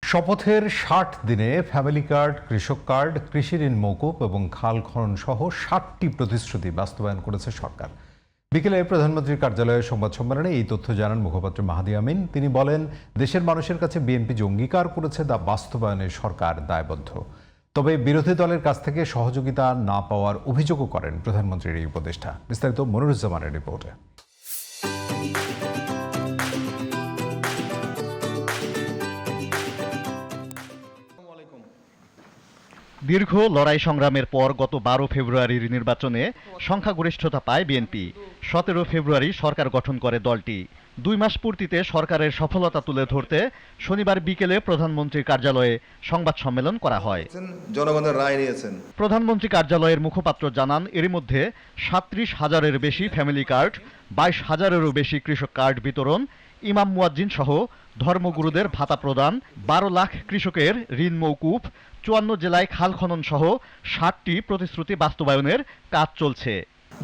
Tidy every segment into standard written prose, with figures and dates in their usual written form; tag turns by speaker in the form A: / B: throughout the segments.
A: শপথের ৬০ দিনে family card, কৃষক কার্ড, কৃষি ঋণ মওকুফ এবং খাল খনন সহ ৭টি প্রতিশ্রুতি বাস্তবায়ন করেছে সরকার। বিকেলে প্রধানমন্ত্রীর কার্যালয়ের সংবাদ সম্মেলনে এই তথ্য জানান মুখপাত্র মাহাদি আমিন। তিনি বলেন, দেশের মানুষের কাছে বিএনপি যে অঙ্গীকার করেছে তা বাস্তবায়নে সরকার দায়বদ্ধ। তবে বিরোধী দলের কাছ থেকে সহযোগিতা না পাওয়ার অভিযোগও করেন প্রধানমন্ত্রীর এই উপদেষ্টা। বিস্তারিত মনিরুজ্জামানের রিপোর্টে।
B: দীর্ঘ লড়াই সংগ্রামের পর গত ১২ ফেব্রুয়ারির নির্বাচনে সংখ্যাগরিষ্ঠতা পায় বিএনপি। ১৭ ফেব্রুয়ারি সরকার গঠন করে দলটি। ২ মাস পূর্তিতে সরকারের সফলতা তুলে ধরতে শনিবার বিকেলে প্রধানমন্ত্রীর কার্যালয়ে সংবাদ সম্মেলন করা হয়।
C: জনগণের রায় নিয়েছেন।
B: প্রধানমন্ত্রী কার্যালয়ের মুখপাত্র জানান, এরই মধ্যে ৩৭,০০০-এর বেশি ফ্যামিলি কার্ড, ২২,০০০-এরও বেশি কৃষক কার্ড বিতরণ, ইমাম মুয়াজ্জিন সহ ধর্মগুরুদের ভাতা প্রদান, ১২ লাখ কৃষকের ঋণ মওকুফ, ৫৪ জেলায় খাল খনন সহ ৬০টি প্রতিশ্রুতি বাস্তবায়নের কাজ চলছে।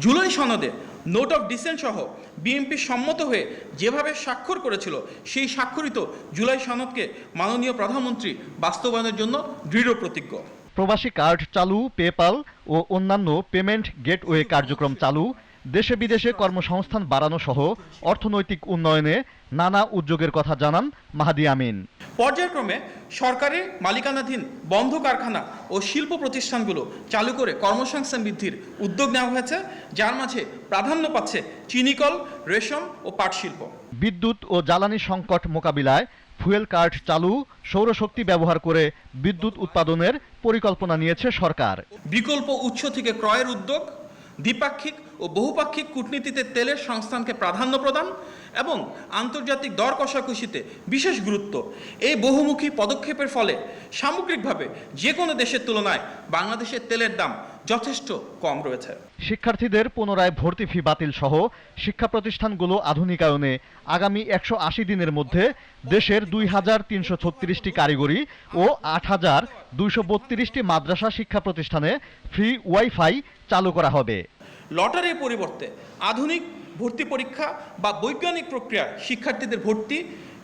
D: জুলাই সনদে নোট অফ ডিসেন্ট সহ বিএনপি সম্মত হয়ে যেভাবে স্বাক্ষর করেছিল, সেই স্বাক্ষরিত জুলাই সনদকে মাননীয় প্রধানমন্ত্রী বাস্তবায়নের জন্য দৃঢ় প্রতিজ্ঞ।
B: প্রবাসী কার্ড চালু, পেপ্যাল ও অন্যান্য পেমেন্ট গেটওয়ে কার্যক্রম চালু, দেশে বিদেশে কর্মসংস্থান বাড়ানো সহ অর্থনৈতিক উন্নয়নে নানা উদ্যোগের কথা জানান মাহাদি আমিন।
D: পর্যায়ক্রমে সরকারি মালিকানাধীন বন্ধ কারখানা ও শিল্প প্রতিষ্ঠানগুলো চালু করে কর্মসংস্থান বৃদ্ধির উদ্যোগ নেওয়া হয়েছে, যার মাঝে প্রাধান্য পাচ্ছে চিনিকল, রেশম ও পাট শিল্প।
B: বিদ্যুৎ ও জ্বালানি সংকট মোকাবিলায় ফুয়েল কার্ড চালু, সৌরশক্তি ব্যবহার করে বিদ্যুৎ উৎপাদনের পরিকল্পনা নিয়েছে সরকার।
D: বিকল্প উৎস থেকে ক্রয়ের উদ্যোগ, দ্বিপাক্ষিক ও বহুপাক্ষিক কূটনীতিতে তেলের সংস্থানকে প্রাধান্য প্রদান এবং আন্তর্জাতিক দর কষাকষিতে বিশেষ গুরুত্ব। এই বহুমুখী পদক্ষেপের ফলে সামগ্রিকভাবে যে কোনো দেশের তুলনায় বাংলাদেশের তেলের দাম যথেষ্ট কম রয়েছে।
B: শিক্ষার্থীদের পুনরায় ভর্তি ফি বাতিল সহ শিক্ষা প্রতিষ্ঠানগুলো আধুনিকায়নে আগামী ১৮০ দিনের মধ্যে দেশের ২,৩৩৬টি কারিগরি ও ৮,২৩২টি মাদ্রাসা শিক্ষা প্রতিষ্ঠানে ফ্রি ওয়াইফাই চালু করা হবে।
D: লটারির পরিবর্তে আধুনিক ভর্তি পরীক্ষা বা বৈজ্ঞানিক প্রক্রিয়ায় শিক্ষার্থীদের ভর্তি,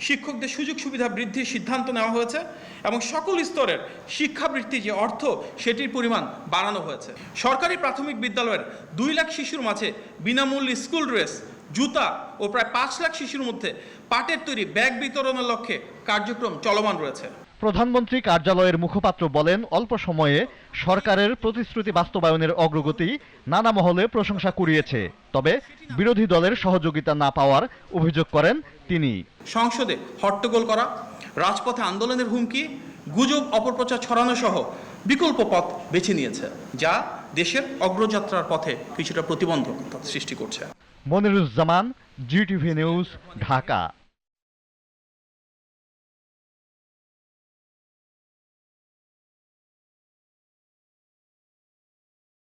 D: শিক্ষকদের সুযোগ সুবিধা বৃদ্ধির সিদ্ধান্ত নেওয়া হয়েছে এবং সকল স্তরের শিক্ষাবৃত্তি যে অর্থ, সেটির পরিমাণ বাড়ানো হয়েছে। সরকারি প্রাথমিক বিদ্যালয়ের ২ লাখ শিশুর মাঝে বিনামূল্যে স্কুল ড্রেস, জুতা ও প্রায় ৫ লাখ শিশুর মধ্যে পাটের তৈরি ব্যাগ বিতরণের লক্ষ্যে কার্যক্রম চলমান রয়েছে।
B: প্রধানমন্ত্রী কার্যালয়ের মুখপাত্র বলেন, অল্প সময়ে সরকারের প্রতিশ্রুতি বাস্তবায়নের অগ্রগতি নানা মহলে প্রশংসা কুড়িয়েছে। তবে বিরোধী দলের সহযোগিতা না পাওয়ার অভিযোগ করেন তিনি।
D: সংসদে হট্টগোল করা, রাজপথে আন্দোলনের হুমকি, গুজব অপপ্রচার ছড়ানো সহ বিকল্প পথ বেছে নিয়েছে, যা দেশের অগ্রযাত্রার পথে কিছুটা প্রতিবন্ধকতা সৃষ্টি করছে।
B: Moniruzzaman, GTV news, Dhaka.